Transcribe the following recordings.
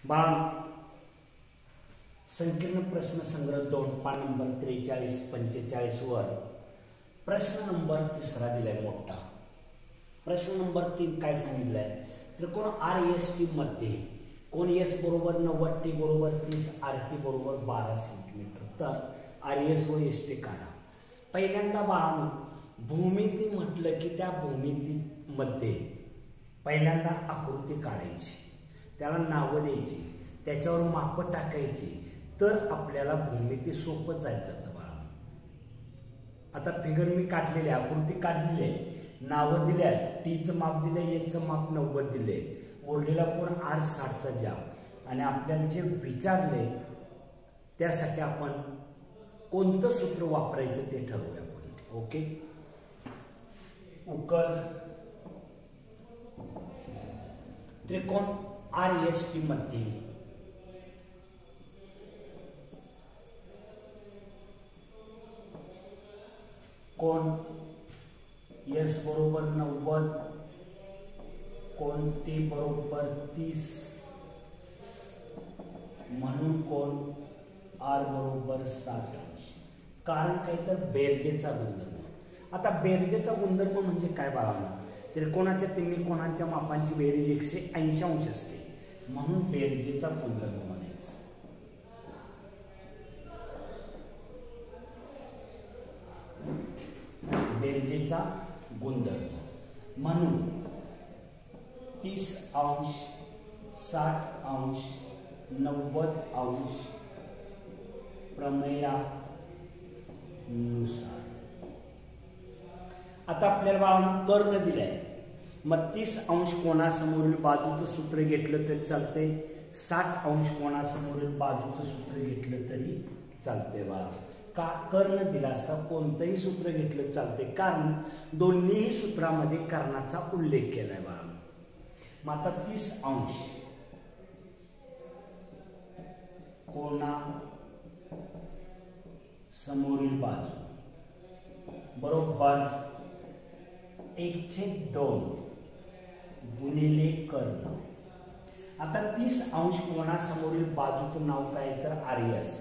बाळांनो, संकीर्ण प्रश्न संग्रह 2 पान नंबर 43-45 वर प्रश्न नंबर 3 दिलाय मोठा. प्रश्न नंबर 3 काय सांगितलंय, त्रिकोण RST मध्ये कोण S बरोबर 90, T बरोबर 30, RT बरोबर 12 सेंटीमीटर. तर RS व ST काढा. पहिल्यांदा बाळांनो, भूमिती म्हटलं की त्या भूमितीमध्ये पहिल्यांदा आकृती काढायची, त्याला नावं द्यायची, त्याच्यावर माप टाकायची, तर आपल्याला भूमिती सोपं जायचं बाळा. आता फिगर मी काढलेली, आकृती काढलेली आहे, नावं दिले आहेत, Tचं माप दिले, Hचं माप 90 दिले, उरलेला कोण R60चा जाब. आणि आपल्याला जे विचारले त्यासाठी आपण कोणतं सूत्र वापरायचं ते ठरवूया आपण. ओके, उकल त्रिकोण RST मध्ये कोण S बरोबर 90, कोण T बरोबर 30, म्हणून कोण R बरोबर 60. कारण काय तर बेरजेचा गुणधर्म. आता बेरजेचा गुणधर्म म्हणजे काय बाळांनो, त्रिकोणाच्या तिन्ही कोणांच्या मापांची बेरीज 180 अंश असते, म्हणून बेरजेचा गुणधर्म म्हणायचं. बेरजेचा गुणधर्म म्हणून 30 अंश, 60 अंश, 90 अंश प्रमेयानुसार. आता आपल्याला बाळांनो कर्ण दिलाय, मग 30 अंश कोणासमोरील बाजूचं सूत्र घेतलं तरी चालतंय, 60 अंश कोणासमोरील बाजूचं सूत्र घेतलं तरी चालतंय बाळा. का कर्ण दिला असता कोणतंही सूत्र घेतलं चालते, कारण दोन्ही सूत्रामध्ये कर्णाचा उल्लेख केलाय बाळा. मग आता 30 अंश कोणा समोरील बाजू बरोबर 1/2 गुणिले कर्ण. आता 30 अंश कोणासमोरील बाजूचं नाव काय तर RS,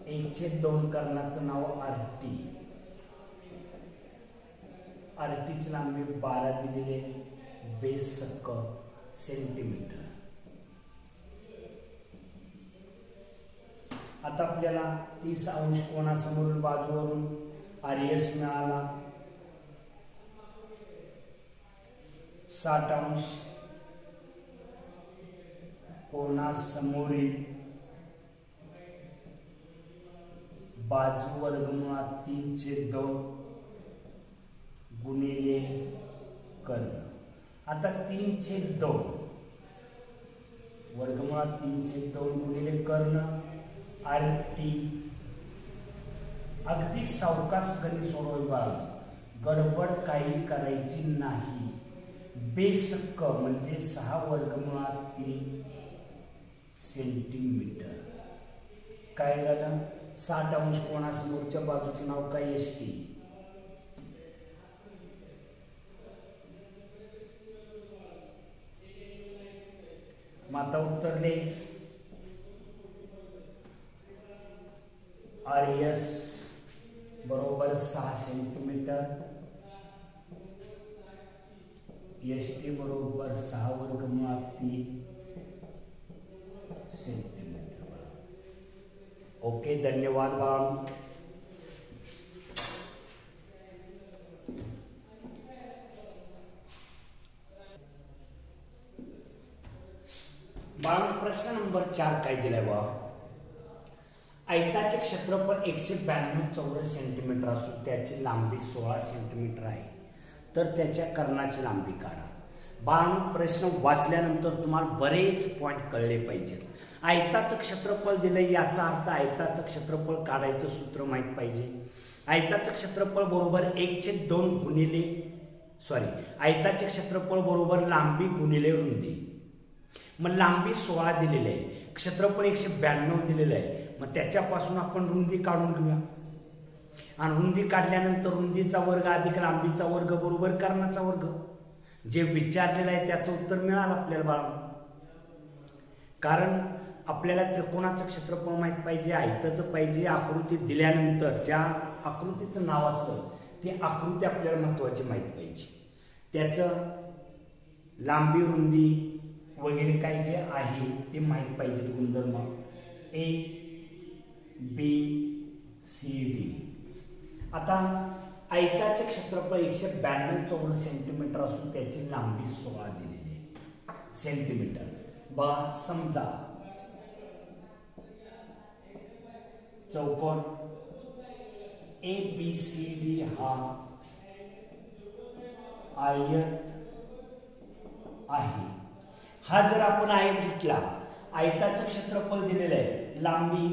1/2 कर्णाचं नाव RT, RTची लांबी 12 दिलेले, बेस सेंटीमीटर. आता आपल्याला 30 अंश कोणासमोरील बाजूवरून RS मिळाला, 60 अंश कोणासमोरील बाजू वर्गमुळात 3/2 गुणिले कर्ण. आता 3/2 वर्गमुळात 3/2 गुणिले कर्ण RT. अगदी सावकाश गणित सोडवा, गडबड काही करायची नाही. बेस म्हणजे 6 वर्गमुळात 3 सेंटीमीटर. काय झालं, 60 अंश कोणासमोरच्या बाजूचं नाव काय ST. आता उत्तर लिहायच, RS बरोबर 6 सेंटीमीटर, ST बरोबर 6 वर्गमुळात 3 सेंटीमीटर. ओके, धन्यवाद बाळांनो. बाळांनो, प्रश्न नंबर 4 काय दिलाय बा, आयताचे क्षेत्रफळ 192 चौरस सेंटीमीटर असून त्याची लांबी 16 सेंटीमीटर आहे, तर त्याच्या कर्णाची लांबी काढा. बाळांनो, प्रश्न वाचल्यानंतर तुम्हाला बरेच पॉइंट कळले पाहिजेत. आयताचं क्षेत्रफळ दिलंय, याचा अर्थ आयताचं क्षेत्रफळ काढायचं सूत्र माहित पाहिजे. आयताचं क्षेत्रफळ बरोबर 1/2 गुणिले आयताचे क्षेत्रफळ बरोबर लांबी गुणिले रुंदी. मग लांबी 16 दिलेली आहे, क्षेत्रफळ 192 दिलेलं आहे, मग त्याच्यापासून आपण रुंदी काढून घेऊया. आणि रुंदी काढल्यानंतर रुंदीचा वर्ग अधिक लांबीचा वर्ग बरोबर कर्णाचा वर्ग. जे विचारलेलं आहे त्याचं उत्तर मिळालं आपल्याला बाळा. कारण आपल्याला त्रिकोणाचं क्षेत्रफळ माहीत पाहिजे, आयताचं पाहिजे, आकृती दिल्यानंतर ज्या आकृतीचं नाव असेल ती आकृती आपल्याला महत्त्वाची माहीत पाहिजे, त्याचं लांबी रुंदी वगैरे काय जे आहे ते माहीत पाहिजे गुणधर्म A B C D. आता आयताचे क्षेत्रफळ 192 चौरस सेंटीमीटर असून त्याची लांबी 16 दिलेली आहे सेंटीमीटर. बा समजा चौकोन ABCD हा आयत आहे. हा जर आपण आयत घेतला, आयताचं क्षेत्रफळ दिलेलं आहे, लांबी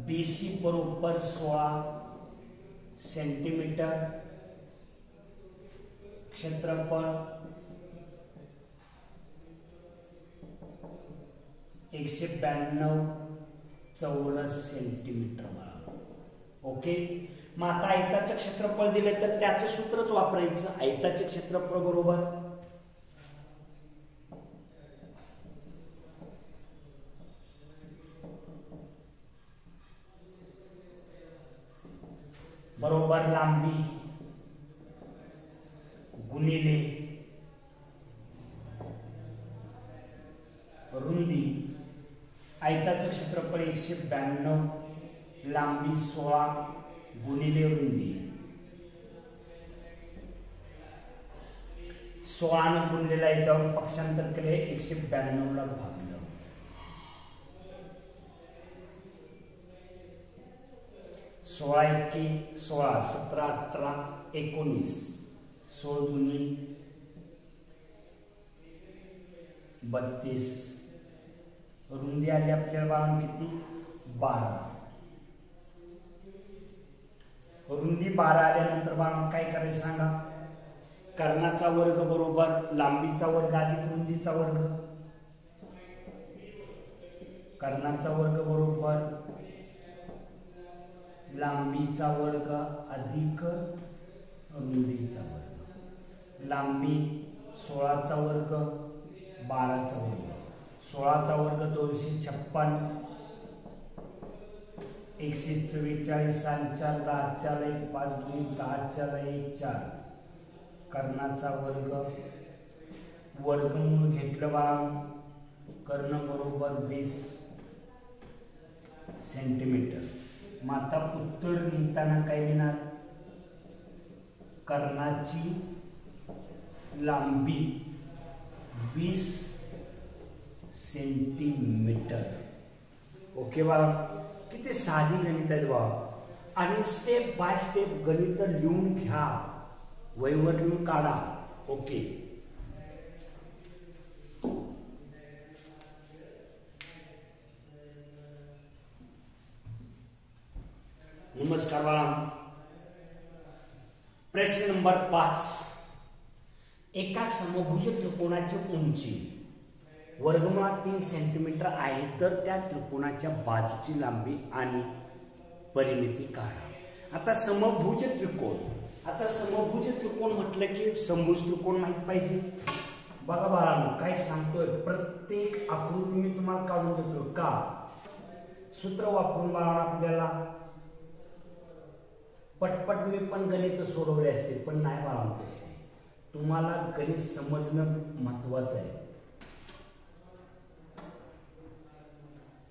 BC बरोबर 16 सेंटीमीटर, क्षेत्रफळ 192 चौरस सेंटीमीटर. ओके, मग आता आयताचं क्षेत्रफळ दिले तर त्याचं सूत्रच वापरायचं. आयताचे क्षेत्रफळ बरोबर बरोबर लांबी गुणिले रुंदी. आयताचं क्षेत्रफळ 192, लांबी 16 गुणिले रुंदी. 16 गुणलेला याच्यावर पक्षांतर केले, 192 ला भागलं. 16 एके 16, 17 18 19, 16 दुनी 32. रुंदी आली आपल्याला बाळा किती 12. रुंदी 12 आल्यानंतर बाळा काय करायचं सांगा. कर्णाचा वर्ग बरोबर लांबीचा वर्ग अधिक रुंदीचा वर्ग. कर्णाचा वर्ग बरोबर लांबीचा वर्ग अधिक रुंदीचा वर्ग. लांबी 16चा वर्ग 12चा वर्ग. 16चा वर्ग 256, 144, 4 10 4 1 5 2 10 4 1 4. कर्णाचा वर्ग वर्गमूळ घेतलं बा, कर्ण बरोबर 20 सेंटीमीटर. मग आता उत्तर लिहिताना काय लिहिणार, कर्णाची लांबी 20 सेंटीमीटर. ओके बाळा, किती साधी गणित आहेत बाबा. आणि स्टेप बाय स्टेप गणित लिहून घ्या, वहीवर लिहून काढा. ओके, नमस्कार बाळा. प्रश्न नंबर 5. एका समभुज त्रिकोणाची उंची वर्गमुळात 3 सेंटीमीटर आहे, तर त्या त्रिकोणाच्या बाजूची लांबी आणि परिमिती काढा. आता समभुज त्रिकोण, आता समभुज त्रिकोण म्हटलं की समभुज त्रिकोण माहित पाहिजे. बघा बाळांनो काय सांगतोय, प्रत्येक आकृती मी तुम्हाला काढून देतो का, सूत्र वापरून बाळा आपल्याला पटपट मी पण गणित सोडवले असते, पण नाही बाळा तसे. तुम्हाला गणित समजणं महत्वाचं आहे.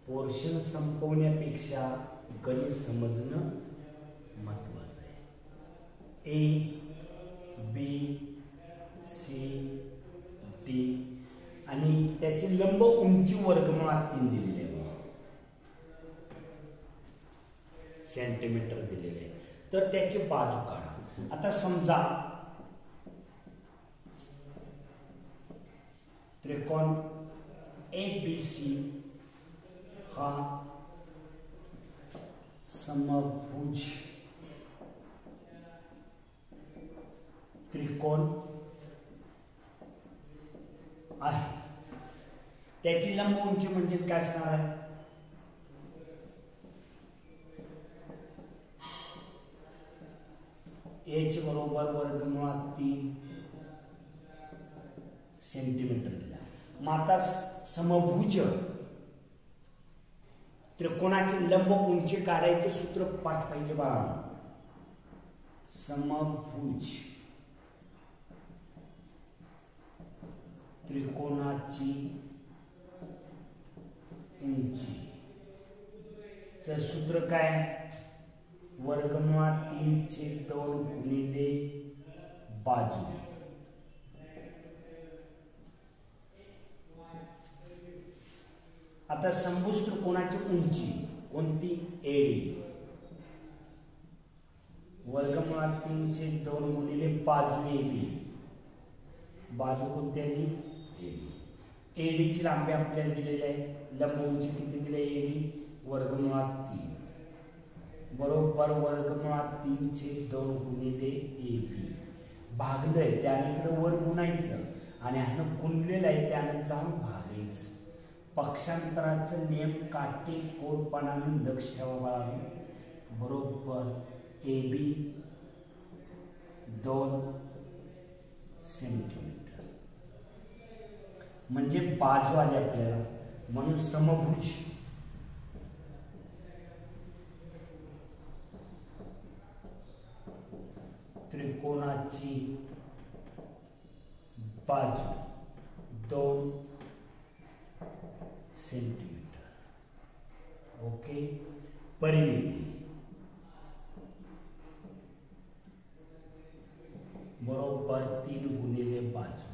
पोर्शन संपवण्यापेक्षा गणित समजणं महत्वाचं आहे. A B C D आणि त्याची लंब उंची वर्गमुळात 3 दिलेली आहे, सेंटीमीटर दिलेले आहे, तर त्याची बाजू काढा. आता समजा त्रिकोण ABC हा समभुज त्रिकोण आहे. त्याची लंब उंची म्हणजे काय असणार आहे, H बरोबर वर्गमुळात 3 सेंटीमीटर दिला. मग आता समभुज त्रिकोणाचे लंब उंची काढायचे सूत्र पाठ पाहिजे बाळा. समभुज त्रिकोणाची उंची च सूत्र काय? वर्गमुळात 3/2 गुणिले बाजू. आता समभुज त्रिकोणाची उंची कोणती? एडी. वर्गमुळात 3/2 गुणिले बाजू एबी. बाजू कोणती आली? एबी. एडीची लांबी आपल्याला दिलेली आहे. लंब उंची किती दिली? एडी वर्गमुळात 3 बरोबर वर्गमुळात 3/2 गुणिले एबी. भागलंय त्याने इकडे वर गुणायचं आणि ह्यानं गुणलेलं आहे त्यानं जाऊन भागायचं. पक्षांतराचं नियम काटेकोरपणाने लक्ष ठेवा. बरोबर एबी 2 सेंटीमीटर म्हणजे बाजू आली आपल्याला. म्हणून समभुज त्रिकोणाची बाजू 2 सेंटीमीटर. ओके. परिमिती बरोबर 3 गुणिले बाजू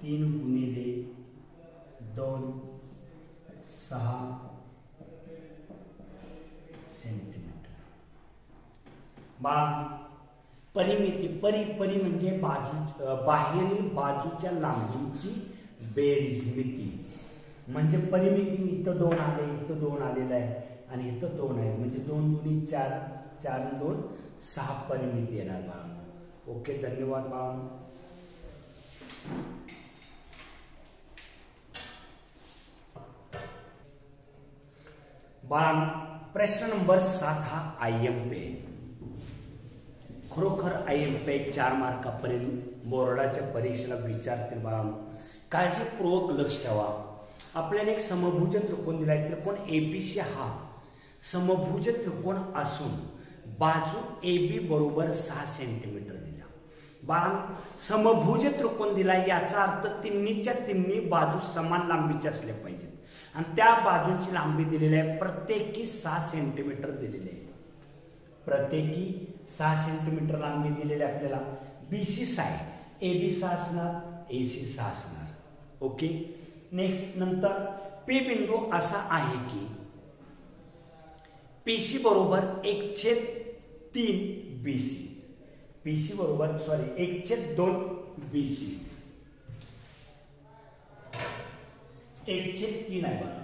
3 गुणिले 2 6 सेंटीमीटर. परिमिती परी म्हणजे बाहेरील बाजूच्या लांबीची बेरीज. मिती म्हणजे परिमिती इथं 2 आले, इथं 2 आलेलं आहे आणि इथं 2 आहे म्हणजे 2 दुनी 4, 4 आणि 2 6 परिमिती येणार बाळांनो. ओके. धन्यवाद बाळांनो. प्रश्न नंबर 7 हा IMP आहे. खरोखर IMP 4 मार्कापर्यंत बोर्डाच्या परीक्षेला विचारतील बाळांनो. काळजीपूर्वक लक्ष ठेवा. आपल्याला एक समभुज त्रिकोण दिलाय. त्रिकोण ABC हा समभुज त्रिकोण असून बाजू AB बरोबर 6 सेंटीमीटर दिला. बाळांनो समभुज त्रिकोण दिला याचा अर्थ तिन्हीच्या तिन्ही बाजू समान लांबीच्या असल्या पाहिजेत आणि त्या बाजूंची लांबी दिलेली आहे प्रत्येकी 6 सेंटीमीटर दिलेली आहे. प्रत्येकी 6 सेंटीमीटर लांबी दिलेली आपल्याला. BC 6 आहे, AB 6 असणार, AC 6 असणार. ओके. नेक्स्ट नंतर P बिंदू असा आहे की PC बरोबर 1/3 BC. PC बरोबर 1/2 BC 1/3 आहे बघा.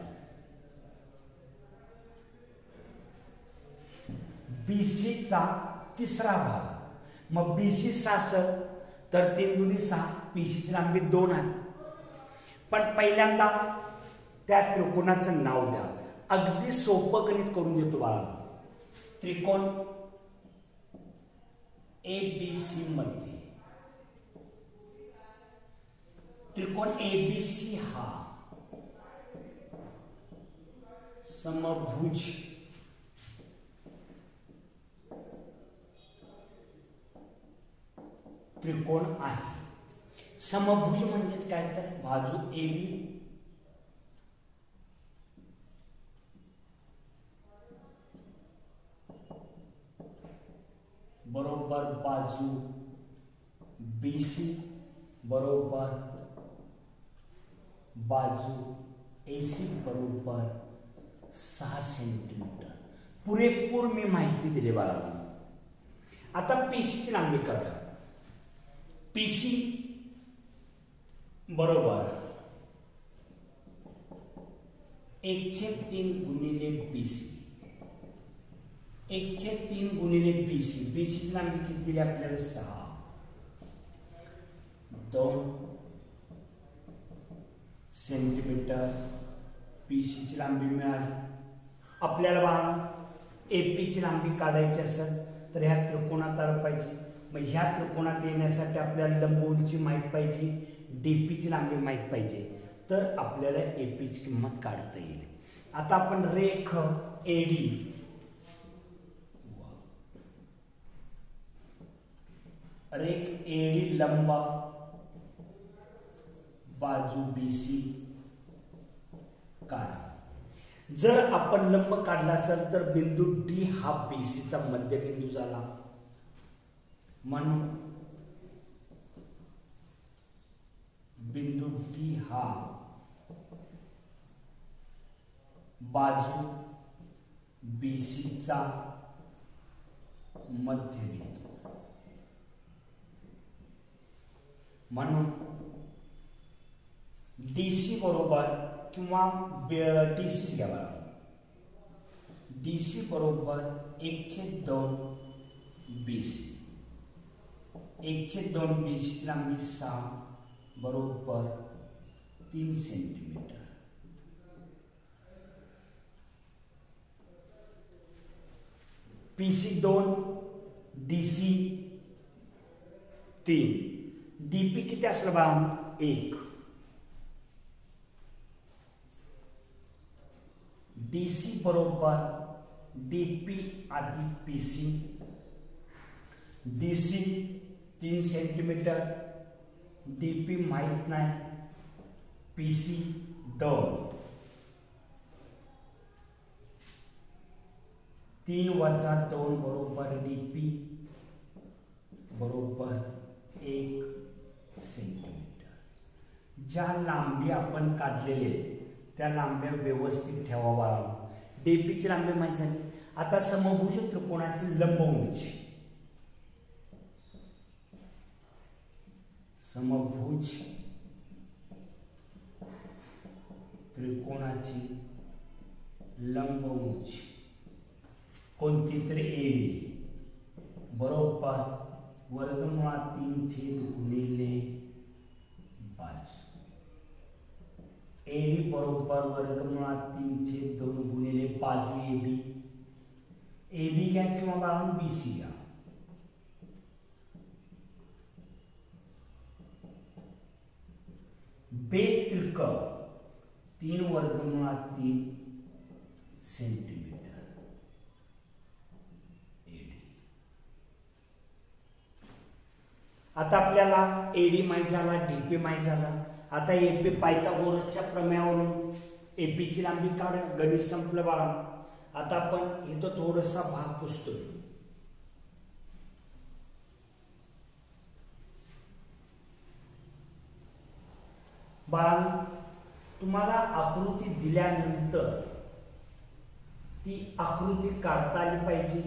BC चा तिसरा भाग. मग BC 6 तर 3 दुनी 6. PC ची लांबी 2 आहे. पण पहिल्यांदा त्या त्रिकोणाचं नाव द्या. अगदी सोपं गणित करून देतो बाळा. त्रिकोण ABC मध्ये त्रिकोण ABC हा समभुज त्रिकोण आहे. समभुज म्हणजेच काय तर बाजू AB बरोबर बाजू BC बरोबर बाजू AC बरोबर 6 सेंटीमीटर. पुरेपूर मी माहिती दिली बाळांनो. आता PC ची लांबी काढा. PC बरोबर 1/3 गुणिले BC. 1/3 गुणिले BC. BC ची लांबी किती दिली आपल्याला? 6. 2 सेंटीमीटर PC ची लांबी मिळाली आपल्याला. AP ची लांबी काढायची असेल तर ह्या त्रिकोणात आलं पाहिजे. मग ह्या त्रिकोणात येण्यासाठी आपल्याला लंब उंची माहीत पाहिजे, डीपीची लांबी माहीत पाहिजे, तर आपल्याला एपीची किंमत काढता येईल. आता आपण रेख एडी लंब बाजू बीसी काढा. जर आपण लंब काढला असेल तर बिंदू डी हा बीसीचा मध्यबिंदू झाला, म्हणून बिंदू डी हा बाजू बीसीचा मध्यबिंदू, म्हणून डीसी बरोबर किंवा डीसी घ्यावा, डीसी बरोबर 1/2 बीसी, 1/2 बीसी लांबी 6 बरोबर 3 सेंटीमीटर. पीसी 2 डीसी 3, डीपी किती असलं बा 1, डीसी बरोबर डीपी अधिक पीसी, डीसी 3 सेंटीमीटर, डीपी माहित नाही, पीसी 2, 3 वजा 2 बरोबर डीपी बरोबर 1 सेंटीमीटर. ज्या लांबी आपण काढलेले त्या लांब्या व्यवस्थित ठेवावा. डीपीची लांबी माहिती झाली. आता समभुज त्रिकोणाची लंब उंची, समभुज त्रिकोणाची लंब उंची कोणती तर एडी बरोबर वर्गमुळात 3 गुणिले बाजू, एडी बरोबर वर्गमुळात 3/2 गुणिले बाजू एबी, एबी घ्या किंवा बाळांनो बीसी घ्या. बेत्रिक 3 वर्गमुळात 3 सेंटीमीटर एडी. आता आपल्याला एडी माहित झाला, डीपी माहित झाला. आता एपी पायथागोरसच्या प्रमेयावरून एपीची लांबी काढा. गणित संपलं बाळा. आता आपण इथं थोडासा भाग पुसतोय. बाळा तुम्हाला आकृती दिल्यानंतर ती आकृती काढता आली पाहिजे,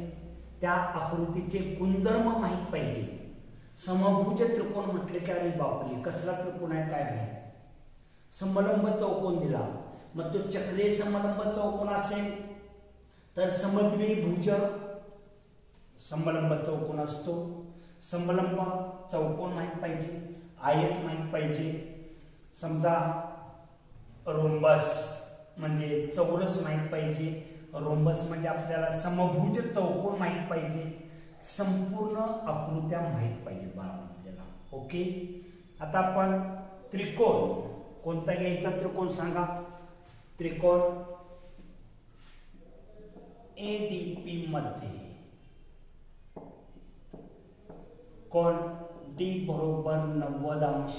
त्या आकृतीचे गुणधर्म माहित पाहिजे. समभुज त्रिकोण म्हटले की अरे बापरे कसला त्रिकोण आहे काय माहित. समलंब चौकोन दिला, मग तो चक्रीय समलंब चौकोन असेल तर समद्विभुज समलंब चौकोन असतो. समलंब चौकोन माहित पाहिजे, आयत माहित पाहिजे. समजा रोम्बस म्हणजे चौरस माहित पाहिजे, रोम्बस म्हणजे आपल्याला समभुज चौकोन माहित पाहिजे. संपूर्ण आकृत्या माहित पाहिजेत बाळा आपल्याला. ओके. आता आपण त्रिकोण कोणता घ्यायचा त्रिकोण सांगा. त्रिकोण एडीपी मध्ये कोण डी बरोबर 90°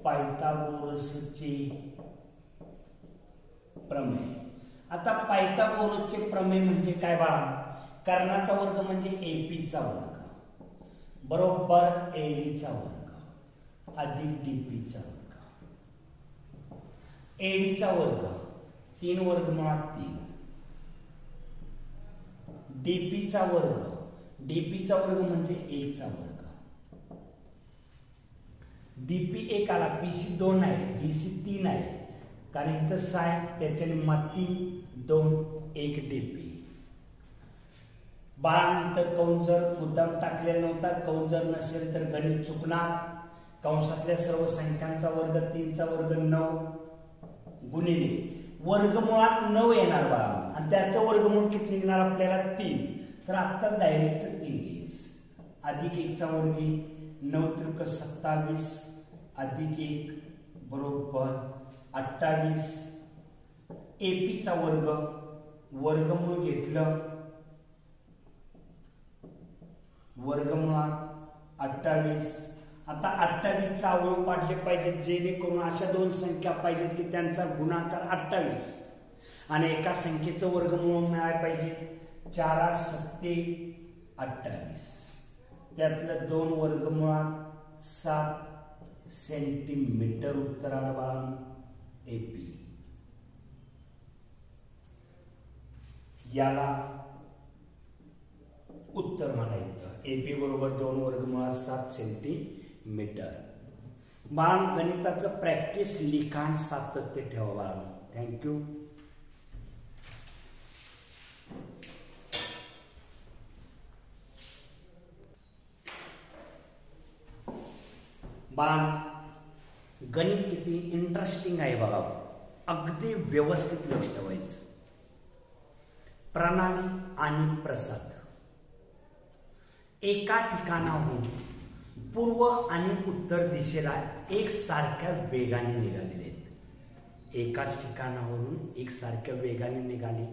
पायथागोरसचे प्रमेय. आता पायथागोरसचे प्रमेय म्हणजे काय बाळा. कर्णाचा वर्ग म्हणजे एपीचा वर्ग बरोबर एडीचा वर्ग अधिक डीपीचा वर्ग. एडीचा वर्ग 3 वर्गमुळात 3, डीपीचा वर्ग म्हणजे 1 चा वर्ग. डीपी 1 आला, पीसी 2 आहे, डीसी 3 आहे, कारण इथं 6 आहे त्याच्याने मग 3 2 1 डीपी. बाळा इथं कंस जर मुद्दाम टाकलेला नव्हता, कंस जर नसेल तर गणित चुकणार. कंसातल्या सर्व संख्यांचा वर्ग 3 चा वर्ग 9 गुणिले वर्गमुळात 9 येणार बाळा, आणि त्याचं वर्गमूळ किती निघणार आपल्याला 3. तर आत्ताच डायरेक्ट 3 घ्यायचं. अधिक 1 चा वर्ग 9 त्रिक 27 अधिक 1 बरोबर 28. AP चा वर्ग वर्गमूळ घेतलं वर्गमुळात 28. आता 28 चा अवयव पाडले पाहिजे जेणेकरून अशा दोन संख्या पाहिजेत की त्यांचा गुणाकार 28 आणि एका संख्येचं वर्गमूळ मिळायला पाहिजे. 4 7 28 त्यातलं 2 वर्गमुळात 7 सेंटीमीटर उत्तर आलं बाळा AP. याला उत्तर म्हणायचं. AP बरोबर 2 वर्गमुळात 7 सेंटीमीटर. बाळ गणिताचं प्रॅक्टिस लिखाण सातत्य ठेवा बाळ. थँक्यू. बाळ गणित किती इंटरेस्टिंग आहे बघा. अगदी व्यवस्थित लक्ष ठेवायचं. प्रणाली आणि प्रसाद एका ठिकाणाहून पूर्व आणि उत्तर दिशेला एकसारख्या वेगाने निघालेले आहेत. एकाच ठिकाणावरून एकसारख्या वेगाने निघाले.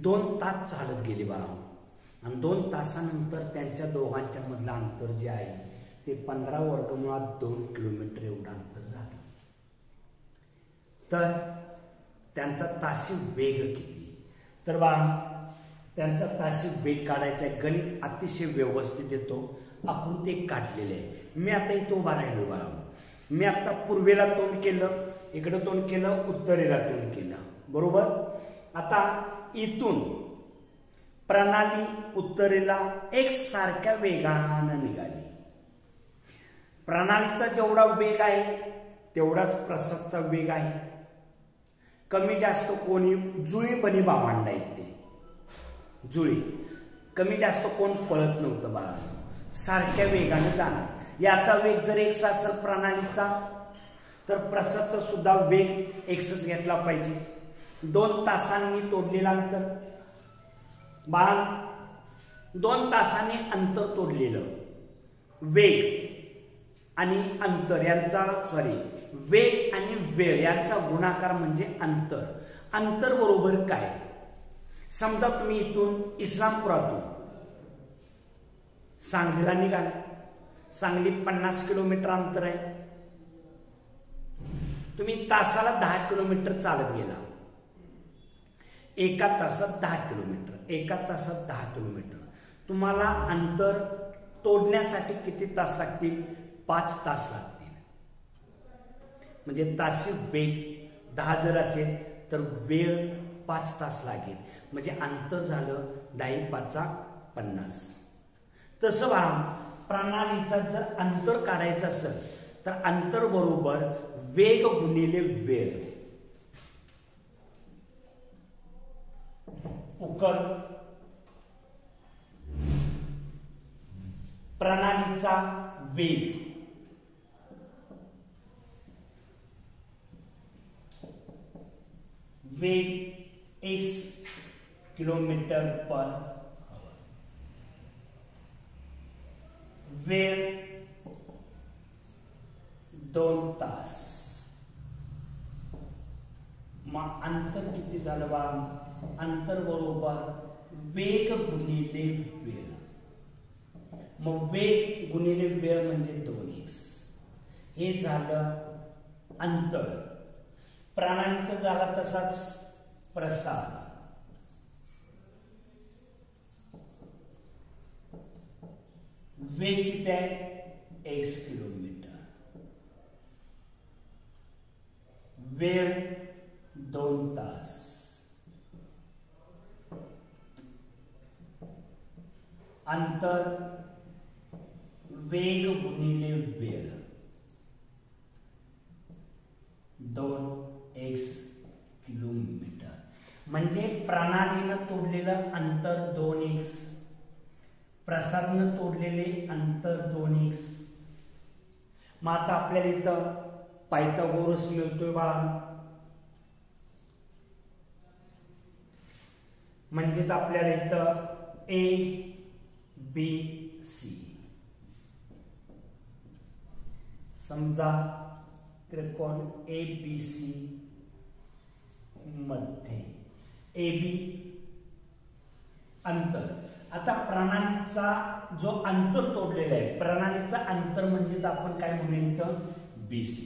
2 तास चालत गेले बाळा आणि 2 तासानंतर त्यांच्या दोघांच्या मधलं अंतर जे आहे ते 15 वर्गमुळात 2 किलोमीटर एवढं अंतर झालं. तर त्यांचा ताशी वेग किती? तर बाळा त्यांचा ताशी वेग काढायचा आहे. गणित अतिशय व्यवस्थित येतो. आकृती काढलेली आहे. मी आता इथं उभा राहिलो बाळा. मी आता पूर्वेला तोंड केलं, इकडे तोंड केलं, उत्तरेला तोंड केलं बरोबर. आता इथून प्रणाली उत्तरेला एकसारख्या वेगाने निघाली. प्रणालीचा जेवढा वेग आहे तेवढाच प्रसादचा वेग आहे. कमी जास्त कोणी जुळीपणी भावंड आहेत ते जुळी. कमी जास्त कोण पळत नव्हतं बाळा. सारख्या वेगाने जाणार. याचा वेग जर x असेल प्रणालीचा तर प्रसादचा सुद्धा वेग xच घेतला पाहिजे. 2 तासांनी तोडलेलं अंतर बाळा 2 तासांनी अंतर तोडलेलं वेग आणि अंतर यांचा वेग आणि वेळ यांचा गुणाकार म्हणजे अंतर. अंतर बरोबर काय? समजा तुम्ही इथून इस्लामपुरातून सांगलीला निघाला. सांगली 50 किलोमीटर अंतर आहे. तुम्ही तासाला 10 किलोमीटर चालत गेला. एका तासात 10 किलोमीटर. एका तासात 10 किलोमीटर. तुम्हाला अंतर तोडण्यासाठी किती तास लागतील? 5 तास लागतील. म्हणजे ताशी वेग 10 जर असेल तर वेळ 5 तास लागेल. म्हणजे अंतर झालं 10 5 50. तसं बघा प्रणालीचा जर अंतर काढायचं असेल तर अंतर बरोबर वेग गुणिले वेळ. उकर प्रणालीचा वेग x किलोमीटर पर वेळ 2 तास. मग अंतर किती झालं बा? अंतर बरोबर वेग गुणिले वेळ. मग वेग गुणिले वेळ म्हणजे 2x. हे झालं अंतर. प्रणालीचा झाला तसाच प्रसार. वेग किती आहे? x kilometre. वेळ 2 तास. अंतर वेग गुणिले वेळ 2x किलोमीटर. म्हणजे प्रणालीनं तोडलेलं अंतर 2x. प्रसादनं तोडलेले अंतर 2x. मग आता आपल्याला इथं पायथागोरस मिळतोय बाळा. म्हणजेच आपल्याला इथं ए बी सी, समजा त्रिकोण ए बी सी मध्ये ए बी अंतर. आता प्रणालीचा जो अंतर तोडलेला आहे, प्रणालीचा अंतर म्हणजेच आपण काय म्हणूया इथं बीसी.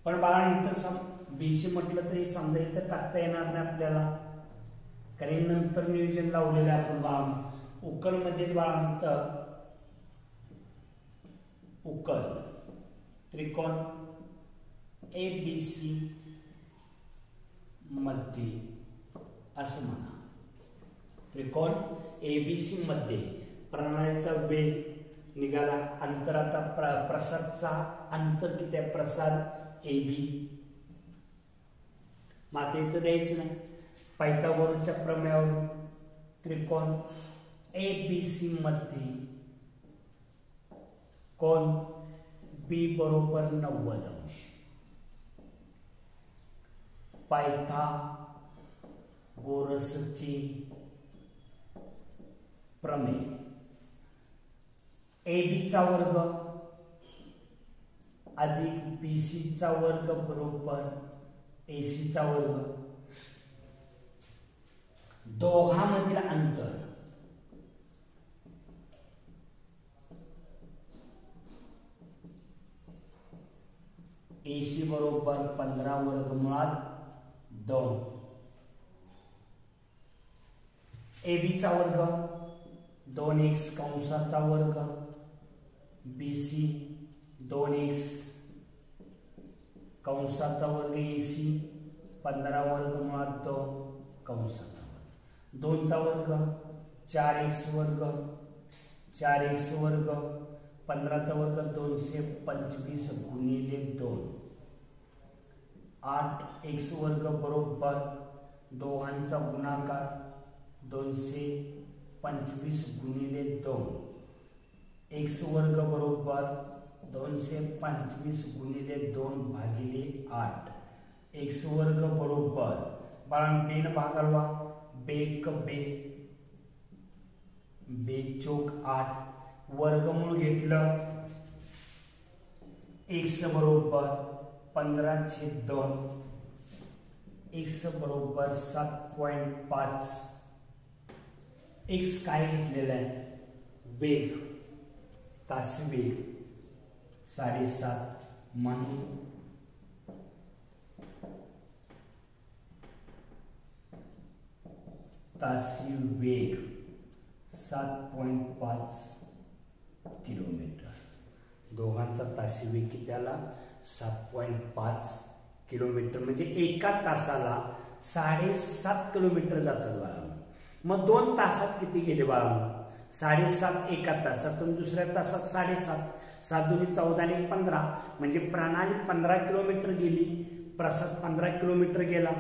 पण बाळा इथं बीसी म्हटलं तरी समजा इथं टाकता येणार नाही आपल्याला, कारण नंतर नियोजन लावलेलं आहे आपण बाळा. उकल मध्येच बाळा इथं उकल त्रिकोण ए बी सी मध्ये असं म्हणा. त्रिकोण ए बी सी मध्ये प्रणालीचा वेग निघाला, अंतर आता प्रसादचा अंतर किती आहे, प्रसाद ए बी. माते इथं द्यायचं नाही. पायथागोरसच्या प्रमेयावरून त्रिकोण ए बी सी मध्ये कोण बी बरोबर 90 अंश. पायथागोरसची प्रमेय ए बी चा वर्ग अधिक बी सी चा वर्ग बरोबर ए सी चा वर्ग. दोघांमधील अंतर ए सी बरोबर 15 वर्गमुळात 2. ए बी चा वर्ग 2x कंसाचा वर्ग, बी सी 2x कंसाचा वर्ग, ए सी 15 वर्गमुळात 2 कंसाचा वर्ग. 2 चा वर्ग 4x वर्ग, 4x वर्ग 15 चा वर्ग 225 गुणिले 2, 8x वर्ग बरोबर दोघांचा गुणाकार 225 गुणिले 2, x वर्ग बरोबर 225 गुणिले 2 भागिले 8, x वर्ग बरोबर बाळांनो बेन भागालवा बेक बे, बेचोक 8, वर्गमूळ घेतलं x बरोबर 15/2, x बरोबर 7.5. x काय घेतलेला आहे, वेग तासी वेग 7.5 म्हणून तासी वेग 7.5 किलोमीटर. दोघांचा तासी वेग किती आला, 7.5 किलोमीटर. म्हणजे एका तासाला 7.5 किलोमीटर जातात बाळांनो. मग 2 तासात किती गेले बाळांनो, 7.5 एका तासातून, दुसऱ्या तासात 7.5, 7 दुनी 14 आणि 15, म्हणजे प्रणाली 15 किलोमीटर गेली, प्रसाद 15 किलोमीटर गेला.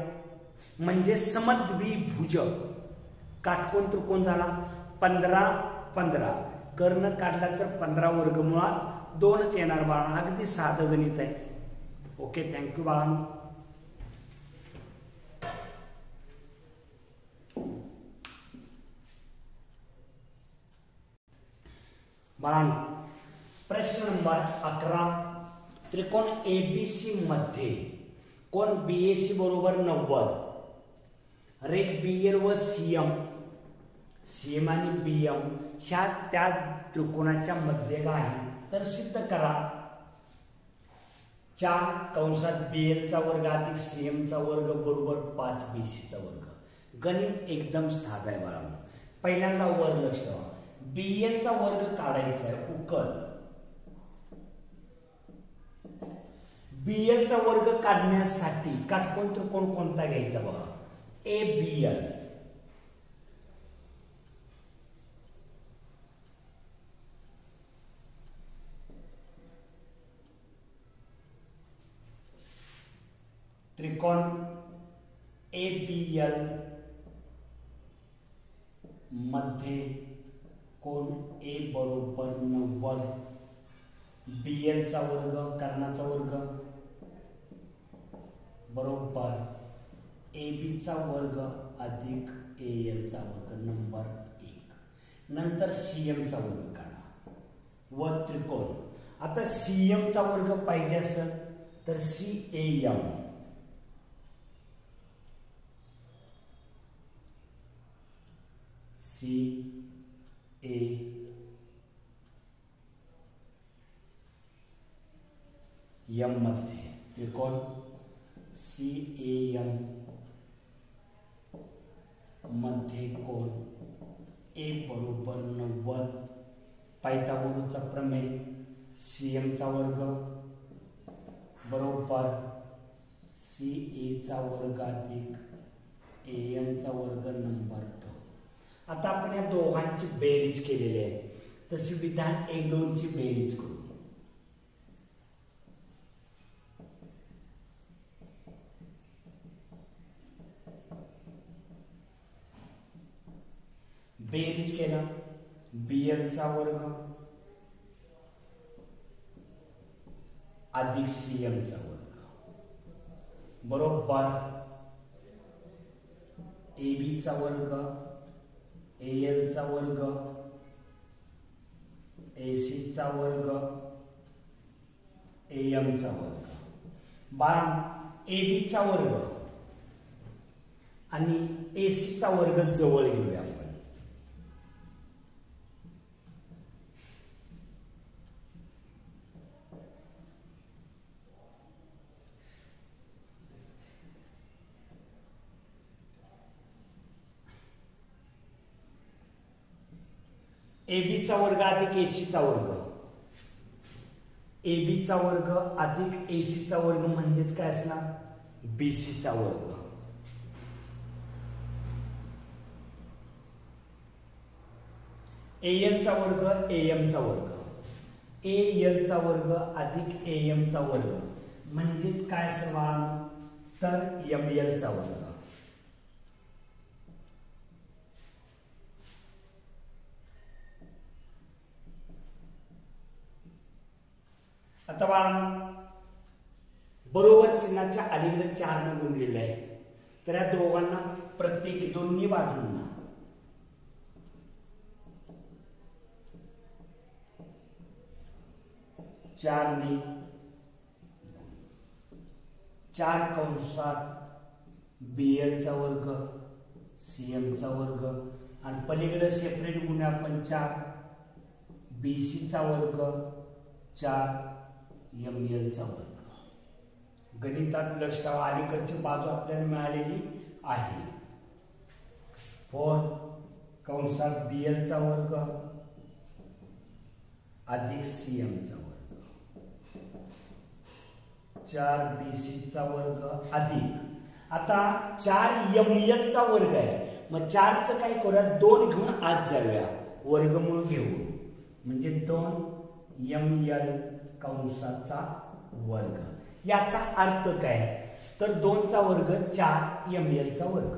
म्हणजे समद्विभुज काटकोन त्रिकोण झाला 15-15. कर्ण काढला तर 15 वर्गमुळात 2च येणार बाळांनो. अगदी साधं गणित आहे. ओके, थँक्यू बाळांनो. बाळांनो प्रश्न नंबर 11, त्रिकोण एबीसी मध्ये कोण बीएसी बरोबर 90, रेख बीएल व सीएम, सीएम आणि बीएम ह्या त्या त्रिकोणाच्या मध्य आहे, तर सिद्ध करा. 4 कंसात बीएल चा वर्ग अधिक सीएम चा वर्ग बरोबर 5 बीसी चा वर्ग. गणित एकदम साधा आहे बाळांनो. पहिल्यांदा वर लक्ष ठेवा, बीएल चा वर्ग काढायचा आहे उकल. बीएल चा वर्ग काढण्यासाठी काटकोन त्रिकोण कोणता घ्यायचा बघा, ए बीएल. त्रिकोण ए बीएल मध्ये कोण ए बरोबर 90, बीएल चा वर्ग कर्णाचा वर्ग बरोबर ए बी चा वर्ग अधिक AL चा वर्ग नंबर 1. नंतर CM चा वर्ग काढा व त्रिकोण. आता CM चा वर्ग पाहिजे असेल तर CAM CAM मध्ये त्रिकोण CAM मध्ये कोण A बरोबर 90. पायथागोरसचा प्रमेय CM चा वर्ग बरोबर CA चा वर्ग अधिक AM चा वर्ग नंबर 2. आता आपण या दोघांची बेरीज केलेली आहे, तशी विधान 1 2 ची बेरीज करू. बेरीज केला BL चा वर्ग अधिक CM चा वर्ग बरोबर AB चा वर्ग AL चा वर्ग AC चा वर्ग AM चा वर्ग. AB चा वर्ग आणि AC चा वर्ग जवळ घेऊया आपण. AB चा वर्ग अधिक AC चा वर्ग, AB चा वर्ग अधिक AC चा वर्ग म्हणजेच काय असणार BC चा वर्ग. AL चा वर्ग AM चा वर्ग, AL चा वर्ग अधिक AM चा वर्ग म्हणजेच काय असणार तर ML चा वर्ग. आता बरोबर चिन्हाच्या अलीकडे 4 ने गुणलेले आहे, तर या दोघांना प्रत्येकी दोन्ही बाजूंना 4 ने 4 कंसात BL चा वर्ग CM चा वर्ग आणि पलीकडे सेपरेट गुण आपण 4 BC चा वर्ग 4 ML चा वर्ग. गणितात लक्ष ठेवा, अलीकडची बाजू आपल्याला मिळालेली आहे. 4 कंसात BL चा वर्ग अधिक CM चा वर्ग 4 BC चा वर्ग अधिक आता 4 ML चा वर्ग आहे. मग 4 चं काय करूया 2 घेऊन आत जाऊया, वर्गमूळ घेऊ म्हणजे 2 ML कंसाचा वर्ग. याचा अर्थ काय तर 2 चा वर्ग 4 ML चा वर्ग.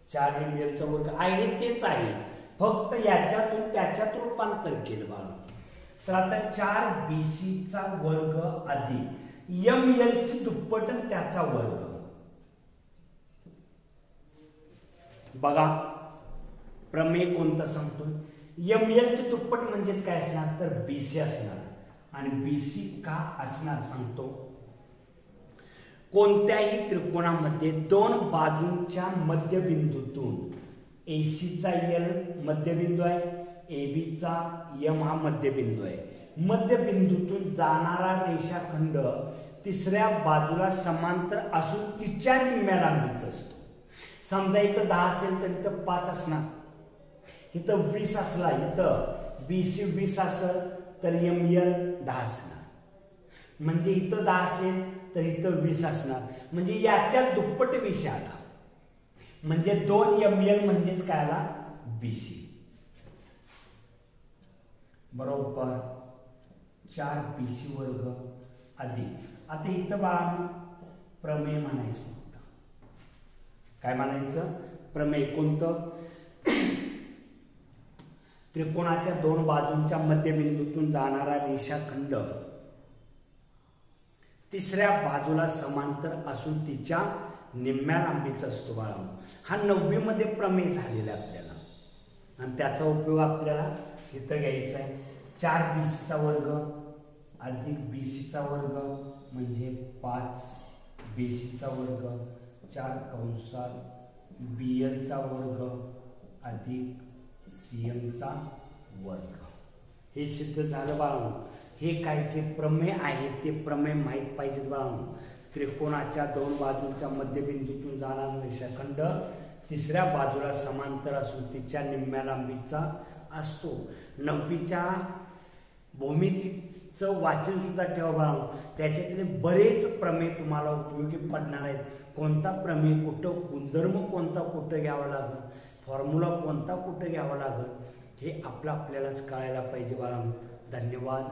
4 ML चा वर्ग आहे तेच आहे, फक्त याच्यातून त्याच्यात रूपांतर केलं बाळा. तर आता 4 BC चा वर्ग अधिक ML ची दुप्पट त्याचा वर्ग. बघा प्रमेय कोणता सांगतो, ML चे दुप्पट म्हणजेच काय असणार तर BC असणार. आणि BC का असणार सांगतो, कोणत्याही त्रिकोणामध्ये 2 बाजूंच्या मध्यबिंदूतून AC चा L मध्यबिंदू आहे, AB चा M हा मध्यबिंदू आहे. मध्यबिंदूतून जाणारा रेषाखंड तिसऱ्या बाजूला समांतर असून तिच्या निम्म्या लांबीचा असतो. समजा इथं 10 असेल तर इथं 5 असणार, इथं 20 असला, इथं BC 20 असेल तर ML 10 असणार. म्हणजे इथं 10 असेल तर इथं 20 असणार, म्हणजे याच्या दुप्पट BC आला. म्हणजे 2 ML म्हणजेच काय आला BC बरोबर 4 BC वर्ग अधिक. आता इथं बाळा प्रमेय म्हणायचं होतं. काय म्हणायचं प्रमेय कोणतं, त्रिकोणाच्या 2 बाजूंच्या मध्यबिंदूतून जाणारा रेषाखंड तिसऱ्या बाजूला समांतर असून तिच्या निम्म्या लांबीचा असतो बाळांनो. हा 9वी मध्ये प्रमेय झालेला आहे आपल्याला आणि त्याचा उपयोग आपल्याला इथं घ्यायचा आहे. 4BCचा वर्ग अधिक BCचा वर्ग म्हणजे 5BCचा वर्ग, 4 कंसात BLचा वर्ग अधिक CMचा वर्ग. हे सिद्ध झालं बाळांनो. हे काय जे प्रमेय आहे ते प्रमेय माहीत पाहिजेत बाळांनो. त्रिकोणाच्या 2 बाजूंच्या मध्यबिंदूतून जाणारा रेषाखंड तिसऱ्या बाजूला समांतर असून तिच्या निम्म्या लांबीचा असतो. 9वीच्या भूमितीचं वाचन सुद्धा ठेवा बाळांनो. त्याच्यातले बरेच प्रमेय तुम्हाला उपयोगी पडणार आहेत. कोणता प्रमेय कुठं, गुणधर्म कोणता कुठं घ्यावा लागेल, फॉर्म्युला कोणता कुठं घ्यावा लागेल हे आपल्यालाच कळायला पाहिजे बाळांनो. धन्यवाद.